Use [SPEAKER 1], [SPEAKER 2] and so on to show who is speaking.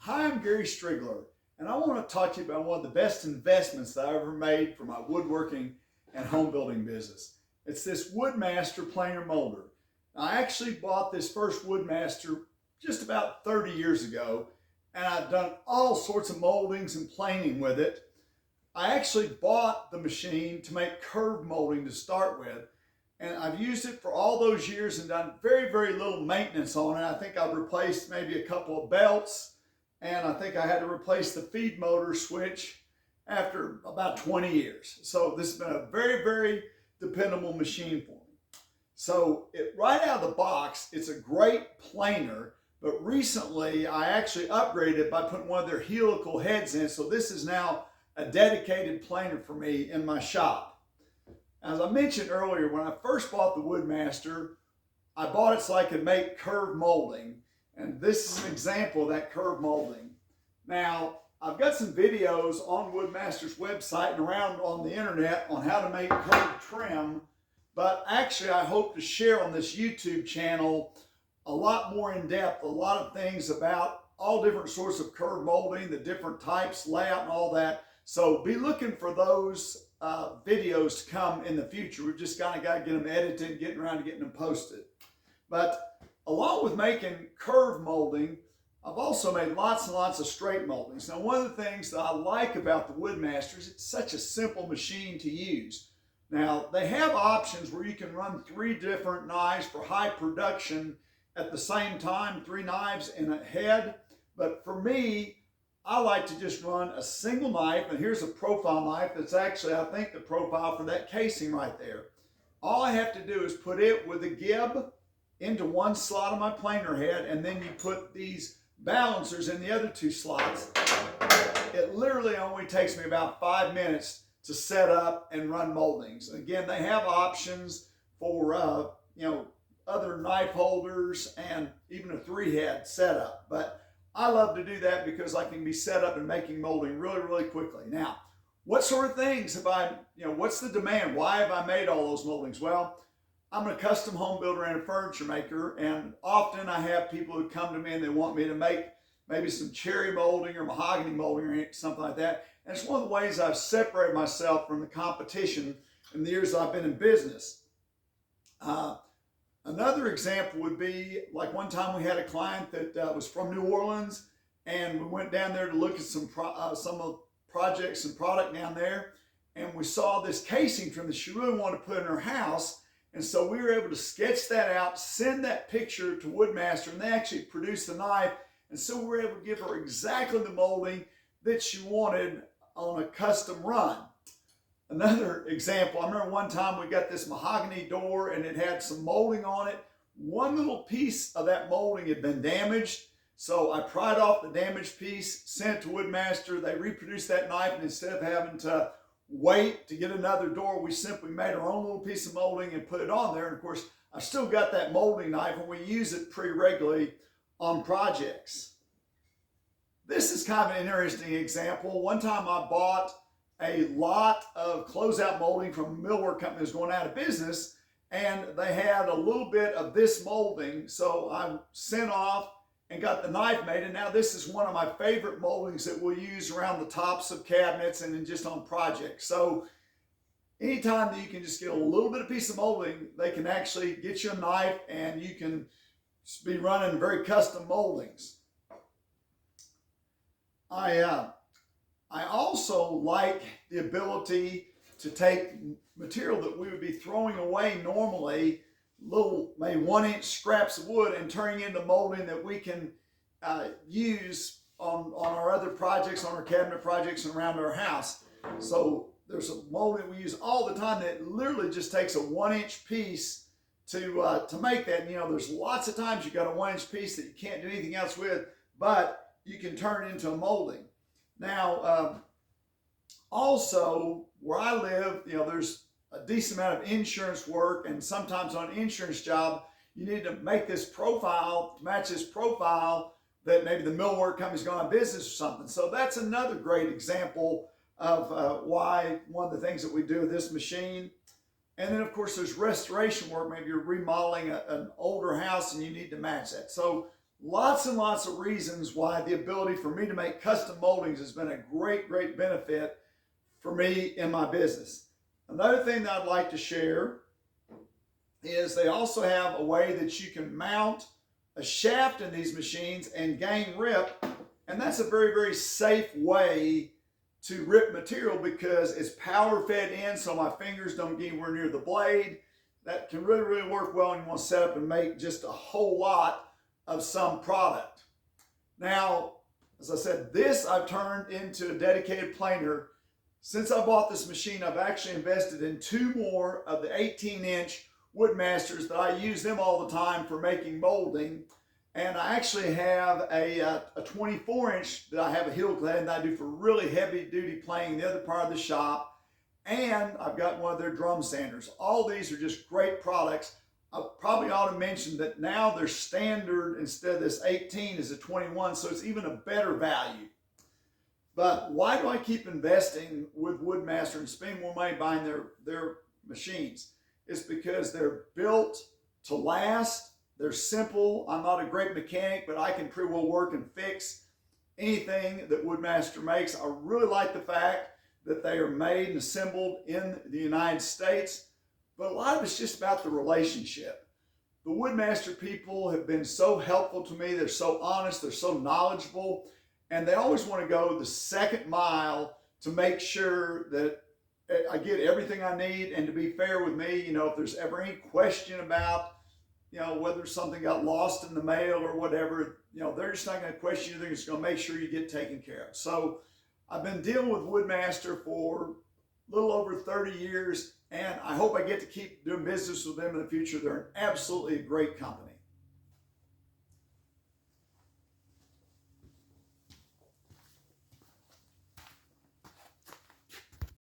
[SPEAKER 1] Hi, I'm Gary Striegler, and I want to talk to you about one of the best investments that I ever made for my woodworking and home building business. It's this Woodmaster Planer molder. I actually bought this first Woodmaster just about 30 years ago, and I've done all sorts of moldings and planing with it. I actually bought the machine to make curve molding to start with, and I've used it for all those years and done very, very little maintenance on it. I think I've replaced maybe a couple of belts, and I think I had to replace the feed motor switch after about 20 years. So this has been a very, very dependable machine for me. So right out of the box, it's a great planer, but recently I actually upgraded it by putting one of their helical heads in. So this is now a dedicated planer for me in my shop. As I mentioned earlier, when I first bought the Woodmaster, I bought it so I could make curve molding. And this is an example of that curve molding. Now, I've got some videos on Woodmaster's website and around on the internet on how to make curved trim, but actually I hope to share on this YouTube channel a lot more in depth, a lot of things about all different sorts of curve molding, the different types, layout, and all that. So be looking for those videos to come in the future. We've just kind of got to get them edited and getting around to getting them posted. But along with making curve molding, I've also made lots and lots of straight moldings. Now, one of the things that I like about the Woodmaster is it's such a simple machine to use. Now, they have options where you can run 3 different knives for high production at the same time, 3 knives in a head. But for me, I like to just run a single knife, and here's a profile knife that's actually, I think, the profile for that casing right there. All I have to do is put it with a gib into one slot of my planer head, and then you put these balancers in the other 2 slots. It literally only takes me about 5 minutes to set up and run moldings. Again, they have options for other knife holders and even a 3-head setup, but I love to do that because I can be set up and making molding really, really quickly. Now, what sort of things have I, what's the demand? Why have I made all those moldings? Well, I'm a custom home builder and a furniture maker, and often I have people who come to me and they want me to make maybe some cherry molding or mahogany molding or something like that. And it's one of the ways I've separated myself from the competition in the years I've been in business. Another example would be, like one time we had a client that was from New Orleans, and we went down there to look at some of projects and product down there, and we saw this casing trim that she really wanted to put in her house. And so we were able to sketch that out, send that picture to Woodmaster, and they actually produced the knife. And so we were able to give her exactly the molding that she wanted on a custom run. Another example, I remember one time we got this mahogany door and it had some molding on it. One little piece of that molding had been damaged. So I pried off the damaged piece, sent it to Woodmaster. They reproduced that knife, and instead of having to wait to get another door, we simply made our own little piece of molding and put it on there. And of course, I've still got that molding knife, and we use it pretty regularly on projects. This is kind of an interesting example. One time I bought a lot of closeout molding from a millwork company that was going out of business, and they had a little bit of this molding. So I sent off and got the knife made, and now this is one of my favorite moldings that we'll use around the tops of cabinets and then just on projects. So anytime that you can just get a little bit of piece of molding, they can actually get you a knife and you can be running very custom moldings. I also like the ability to take material that we would be throwing away normally, little maybe 1-inch scraps of wood, and turning into molding that we can use on our other projects, on our cabinet projects and around our house. So there's a molding we use all the time that literally just takes a 1-inch piece to make that. There's lots of times you got a 1-inch piece that you can't do anything else with, but you can turn it into a molding. Now, also where I live, there's a decent amount of insurance work, and sometimes on an insurance job, you need to make this profile, match this profile that maybe the millwork company's gone out of business or something. So that's another great example of why one of the things that we do with this machine. And then of course there's restoration work. Maybe you're remodeling an older house and you need to match that. So lots and lots of reasons why the ability for me to make custom moldings has been a great, great benefit for me in my business. Another thing that I'd like to share is they also have a way that you can mount a shaft in these machines and gain rip, and that's a very, very safe way to rip material because it's power fed in, so my fingers don't get anywhere near the blade. That can really, really work well when you want to set up and make just a whole lot of some product. Now, as I said, this I've turned into a dedicated planer. Since I bought this machine, I've actually invested in 2 more of the 18-inch Woodmasters that I use them all the time for making molding. And I actually have a 24-inch that I have a heel clad that I do for really heavy duty planing in the other part of the shop. And I've got one of their drum sanders. All these are just great products. I probably ought to mention that now their standard instead of this 18 is a 21, so it's even a better value. But why do I keep investing with Woodmaster and spending more money buying their machines? It's because they're built to last. They're simple. I'm not a great mechanic, but I can pretty well work and fix anything that Woodmaster makes. I really like the fact that they are made and assembled in the United States, but a lot of it's just about the relationship. The Woodmaster people have been so helpful to me. They're so honest, they're so knowledgeable, and they always want to go the second mile to make sure that I get everything I need. And to be fair with me, you know, if there's ever any question about, you know, whether something got lost in the mail or whatever, you know, they're just not going to question you. They're just going to make sure you get taken care of. So I've been dealing with Woodmaster for a little over 30 years, and I hope I get to keep doing business with them in the future. They're absolutely a great company.